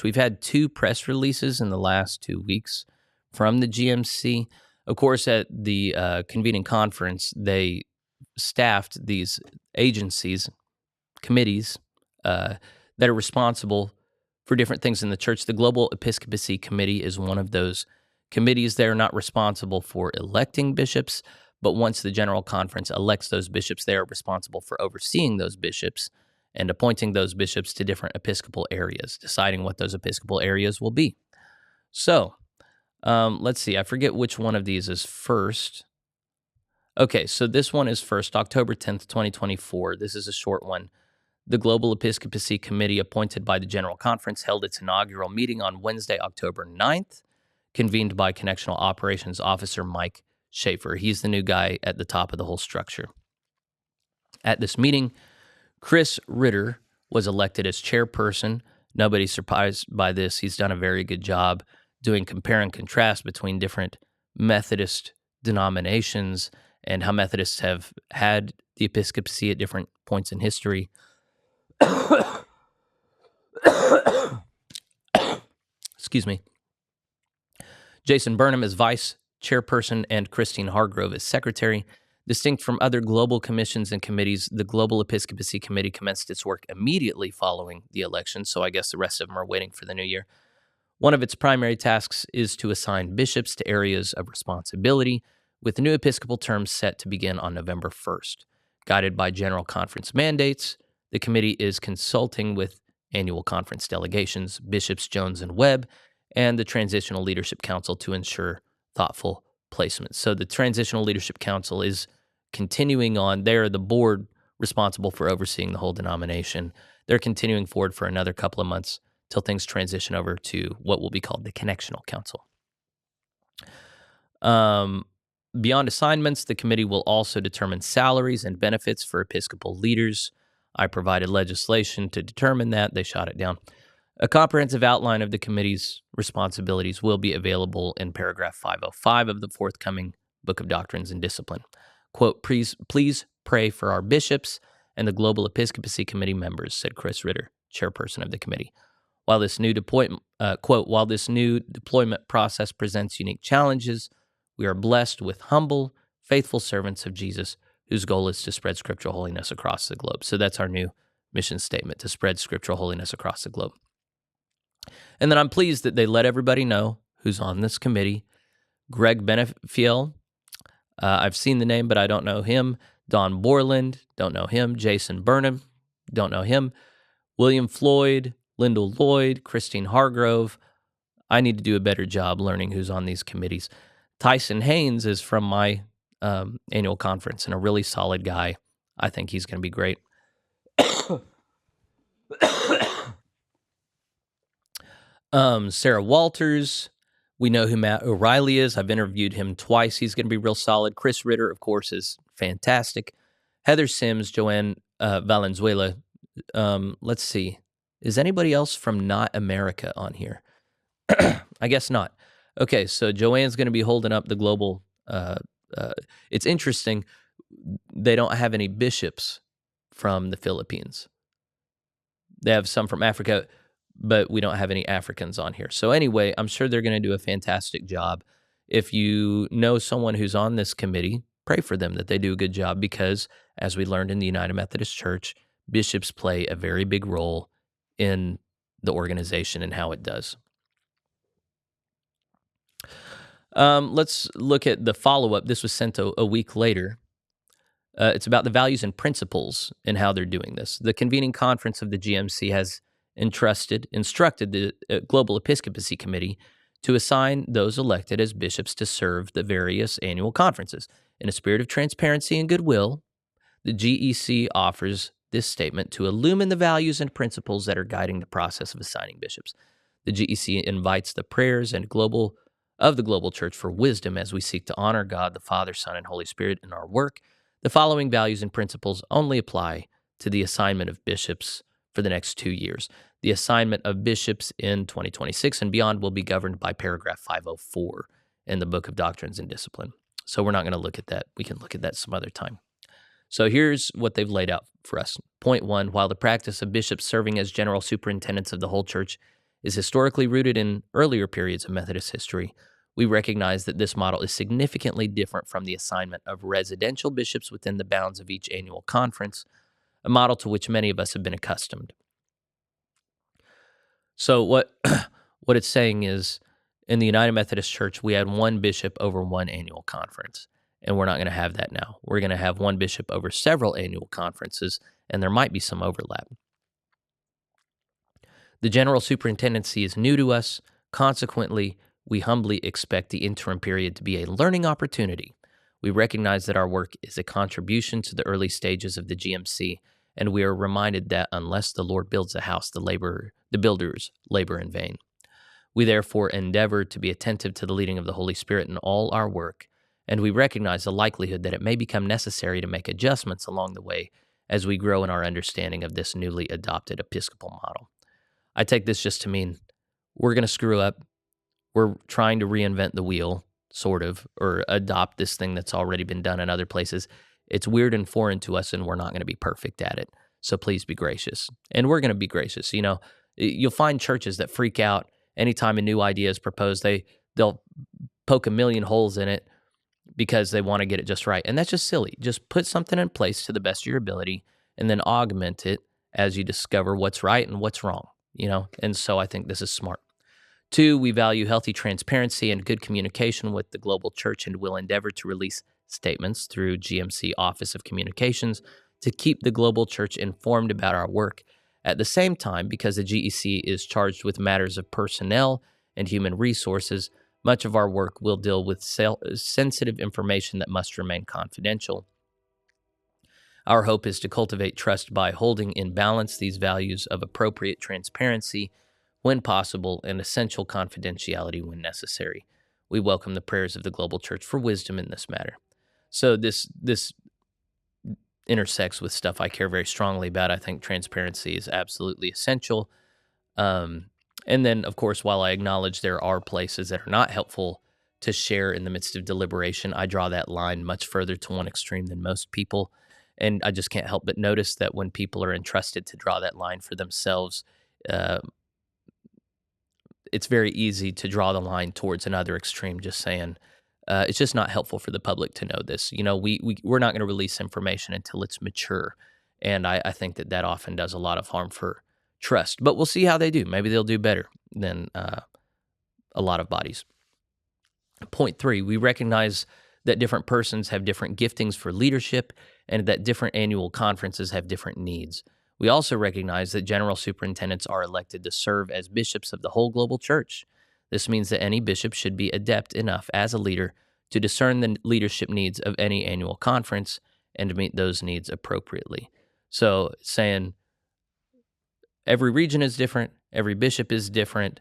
We've had 2 press releases in the last 2 weeks from the GMC. Of course, at the Convening Conference, they staffed these agencies, committees that are responsible for different things in the church. The Global Episcopacy Committee is one of those committees. They're not responsible for electing bishops, but once the General Conference elects those bishops, they are responsible for overseeing those bishops and appointing those bishops to different episcopal areas, deciding what those episcopal areas will be. So, let's see. I forget which one of these is first. Okay, so this one is first, October 10th, 2024. This is a short one. The Global Episcopacy Committee, appointed by the General Conference, held its inaugural meeting on Wednesday, October 9th, convened by Connectional Operations Officer Mike Schaefer. He's the new guy at the top of the whole structure. At this meeting, Chris Ritter was elected as chairperson. Nobody's surprised by this. He's done a very good job doing compare and contrast between different Methodist denominations and how Methodists have had the episcopacy at different points in history. Excuse me. Jason Burnham is vice chairperson and Christine Hargrove is secretary. Distinct from other global commissions and committees, the Global Episcopacy Committee commenced its work immediately following the election, so I guess the rest of them are waiting for the new year. One of its primary tasks is to assign bishops to areas of responsibility, with new episcopal terms set to begin on November 1st. Guided by General Conference mandates, the committee is consulting with annual conference delegations, Bishops Jones and Webb, and the Transitional Leadership Council to ensure thoughtful placement. So the Transitional Leadership Council is continuing on. They're the board responsible for overseeing the whole denomination. They're continuing forward for another couple of months till things transition over to what will be called the Connectional Council. Beyond assignments, the committee will also determine salaries and benefits for episcopal leaders. I provided legislation to determine that. They shot it down. A comprehensive outline of the committee's responsibilities will be available in paragraph 505 of the forthcoming Book of Doctrines and Discipline. Quote, please pray for our bishops and the Global Episcopacy Committee members, said Chris Ritter, chairperson of the committee. While this new deployment process presents unique challenges, we are blessed with humble, faithful servants of Jesus whose goal is to spread scriptural holiness across the globe. So that's our new mission statement, to spread scriptural holiness across the globe. And then I'm pleased that they let everybody know who's on this committee. Greg Benefiel, I've seen the name, but I don't know him. Don Borland, don't know him. Jason Burnham, don't know him. William Floyd, Lyndall Lloyd, Christine Hargrove. I need to do a better job learning who's on these committees. Tyson Haynes is from my annual conference and a really solid guy. I think he's going to be great. Sarah Walters, we know who Matt O'Reilly is. I've interviewed him twice. He's going to be real solid. Chris Ritter, of course, is fantastic. Heather Sims, Joanne Valenzuela. Let's see. Is anybody else from Not America on here? I guess not. Okay, so Joanne's going to be holding up the global. It's interesting. They don't have any bishops from the Philippines. They have some from Africa, but we don't have any Africans on here. So anyway, I'm sure they're going to do a fantastic job. If you know someone who's on this committee, pray for them that they do a good job because, as we learned in the United Methodist Church, bishops play a very big role in the organization and how it does. Let's look at the follow-up. This was sent a week later. It's about the values and principles and how they're doing this. The Convening Conference of the GMC has instructed the Global Episcopacy Committee to assign those elected as bishops to serve the various annual conferences. In a spirit of transparency and goodwill, the GEC offers this statement to illumine the values and principles that are guiding the process of assigning bishops. The GEC invites the prayers and of the global church for wisdom as we seek to honor God, the Father, Son, and Holy Spirit in our work. The following values and principles only apply to the assignment of bishops for the next 2 years. The assignment of bishops in 2026 and beyond will be governed by paragraph 504 in the Book of Doctrines and Discipline. So we're not going to look at that. We can look at that some other time. So here's what they've laid out for us. Point 1, while the practice of bishops serving as general superintendents of the whole church is historically rooted in earlier periods of Methodist history, we recognize that this model is significantly different from the assignment of residential bishops within the bounds of each annual conference, a model to which many of us have been accustomed. So what what it's saying is, in the United Methodist Church, we had one bishop over one annual conference, and we're not going to have that now. We're going to have one bishop over several annual conferences, and there might be some overlap. The general superintendency is new to us. Consequently, we humbly expect the interim period to be a learning opportunity. We recognize that our work is a contribution to the early stages of the GMC, and we are reminded that unless the Lord builds a house, the builders labor in vain. We therefore endeavor to be attentive to the leading of the Holy Spirit in all our work, and we recognize the likelihood that it may become necessary to make adjustments along the way as we grow in our understanding of this newly adopted Episcopal model. I take this just to mean we're going to screw up. We're trying to reinvent the wheel, sort of, or adopt this thing that's already been done in other places. It's weird and foreign to us, and we're not going to be perfect at it. So please be gracious. And we're going to be gracious. You know, you'll find churches that freak out anytime a new idea is proposed. They'll poke a million holes in it because they want to get it just right. And that's just silly. Just put something in place to the best of your ability and then augment it as you discover what's right and what's wrong, you know? And so I think this is smart. 2, we value healthy transparency and good communication with the global church and will endeavor to release statements through GMC Office of Communications to keep the global church informed about our work. At the same time, because the GEC is charged with matters of personnel and human resources, much of our work will deal with sensitive information that must remain confidential. Our hope is to cultivate trust by holding in balance these values of appropriate transparency when possible and essential confidentiality when necessary. We welcome the prayers of the global church for wisdom in this matter. So this intersects with stuff I care very strongly about. I think transparency is absolutely essential. And then, of course, while I acknowledge there are places that are not helpful to share in the midst of deliberation, I draw that line much further to one extreme than most people. And I just can't help but notice that when people are entrusted to draw that line for themselves, it's very easy to draw the line towards another extreme, just saying, it's just not helpful for the public to know this. You know, we're not going to release information until it's mature. And I think that often does a lot of harm for trust. But we'll see how they do. Maybe they'll do better than a lot of bodies. Point 3, we recognize that different persons have different giftings for leadership and that different annual conferences have different needs. We also recognize that general superintendents are elected to serve as bishops of the whole global church. This means that any bishop should be adept enough as a leader to discern the leadership needs of any annual conference and to meet those needs appropriately. So saying every region is different, every bishop is different.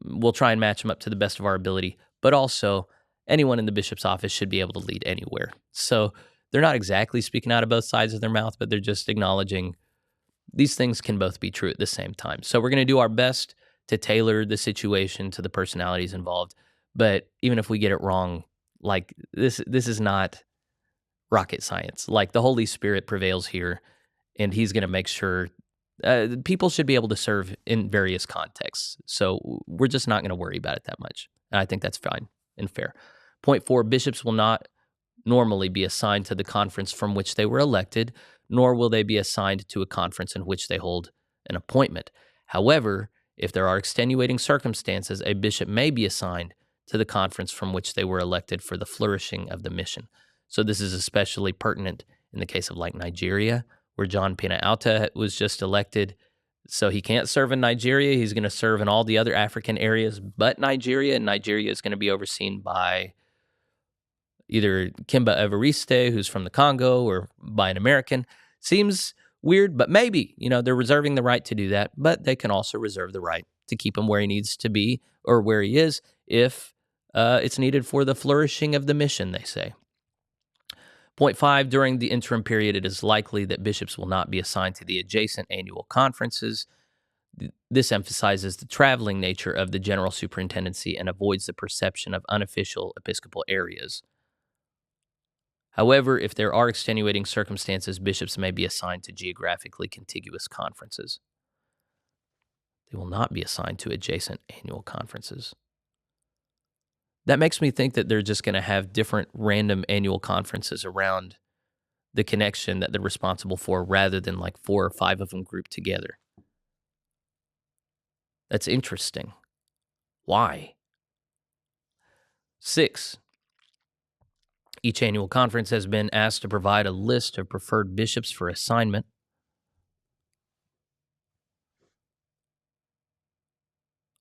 We'll try and match them up to the best of our ability, but also anyone in the bishop's office should be able to lead anywhere. So they're not exactly speaking out of both sides of their mouth, but they're just acknowledging these things can both be true at the same time. So we're going to do our best to tailor the situation to the personalities involved. But even if we get it wrong, like this is not rocket science. Like the Holy Spirit prevails here, and he's going to make sure people should be able to serve in various contexts. So we're just not going to worry about it that much. And I think that's fine and fair. Point 4, bishops will not normally be assigned to the conference from which they were elected, nor will they be assigned to a conference in which they hold an appointment. However, if there are extenuating circumstances, a bishop may be assigned to the conference from which they were elected for the flourishing of the mission. So this is especially pertinent in the case of like Nigeria, where John Pena Alta was just elected. So he can't serve in Nigeria. He's going to serve in all the other African areas but Nigeria, and Nigeria is going to be overseen by either Kimba Evariste, who's from the Congo, or by an American. Seems weird, but maybe, they're reserving the right to do that, but they can also reserve the right to keep him where he needs to be or where he is if it's needed for the flourishing of the mission, they say. Point 5, during the interim period, it is likely that bishops will not be assigned to the adjacent annual conferences. This emphasizes the traveling nature of the general superintendency and avoids the perception of unofficial episcopal areas. However, if there are extenuating circumstances, bishops may be assigned to geographically contiguous conferences. They will not be assigned to adjacent annual conferences. That makes me think that they're just going to have different random annual conferences around the connection that they're responsible for rather than like 4 or 5 of them grouped together. That's interesting. Why? 6, each annual conference has been asked to provide a list of preferred bishops for assignment.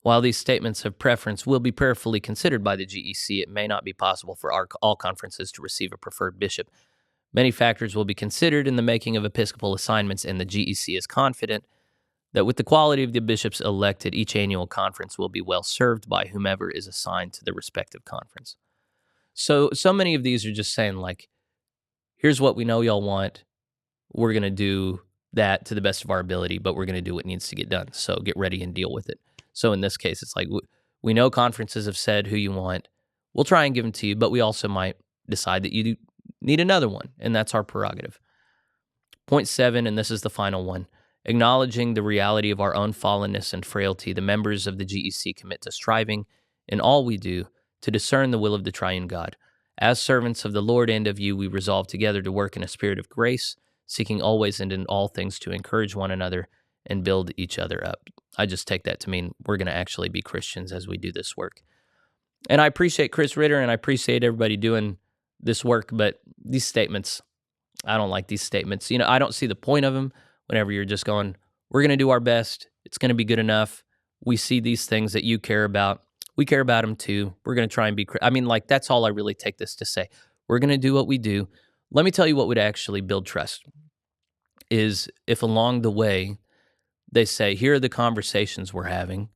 While these statements of preference will be prayerfully considered by the GEC, it may not be possible for all conferences to receive a preferred bishop. Many factors will be considered in the making of episcopal assignments, and the GEC is confident that with the quality of the bishops elected, each annual conference will be well served by whomever is assigned to the respective conference. So many of these are just saying, like, here's what we know y'all want. We're going to do that to the best of our ability, but we're going to do what needs to get done. So get ready and deal with it. So in this case, it's like, we know conferences have said who you want. We'll try and give them to you, but we also might decide that you need another one, and that's our prerogative. Point 7, and this is the final one. Acknowledging the reality of our own fallenness and frailty, the members of the GEC commit to striving in all we do to discern the will of the triune God. As servants of the Lord and of you, we resolve together to work in a spirit of grace, seeking always and in all things to encourage one another and build each other up. I just take that to mean we're going to actually be Christians as we do this work. And I appreciate Chris Ritter, and I appreciate everybody doing this work, but these statements, I don't like these statements. I don't see the point of them whenever you're just going, we're going to do our best. It's going to be good enough. We see these things that you care about. We care about them too. We're going to try and be, that's all I really take this to say. We're going to do what we do. Let me tell you what would actually build trust is if along the way they say, here are the conversations we're having.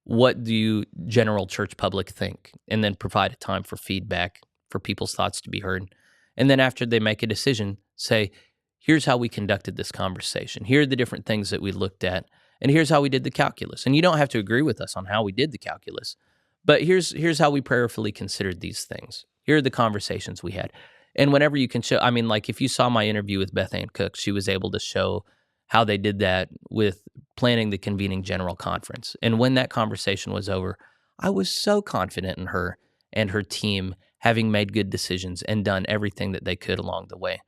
What do you, general church public, think? And then provide a time for feedback, for people's thoughts to be heard. And then after they make a decision, say, here's how we conducted this conversation. Here are the different things that we looked at. And here's how we did the calculus. And you don't have to agree with us on how we did the calculus, but here's how we prayerfully considered these things. Here are the conversations we had. And whenever you can show, if you saw my interview with Beth Ann Cook, she was able to show how they did that with planning the convening general conference. And when that conversation was over, I was so confident in her and her team having made good decisions and done everything that they could along the way.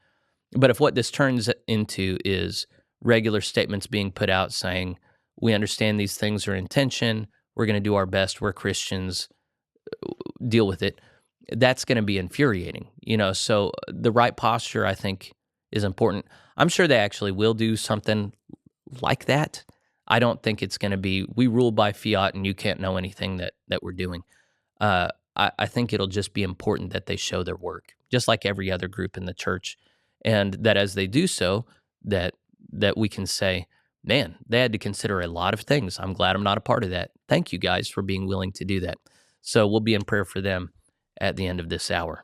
But if what this turns into is regular statements being put out saying, we understand these things are in tension, we're going to do our best, we're Christians, deal with it, that's going to be infuriating. So the right posture, I think, is important. I'm sure they actually will do something like that. I don't think it's going to be, we rule by fiat and you can't know anything that we're doing. I think it'll just be important that they show their work, just like every other group in the church. And that as they do so, that we can say, man, they had to consider a lot of things. I'm glad I'm not a part of that. Thank you guys for being willing to do that. So we'll be in prayer for them at the end of this hour.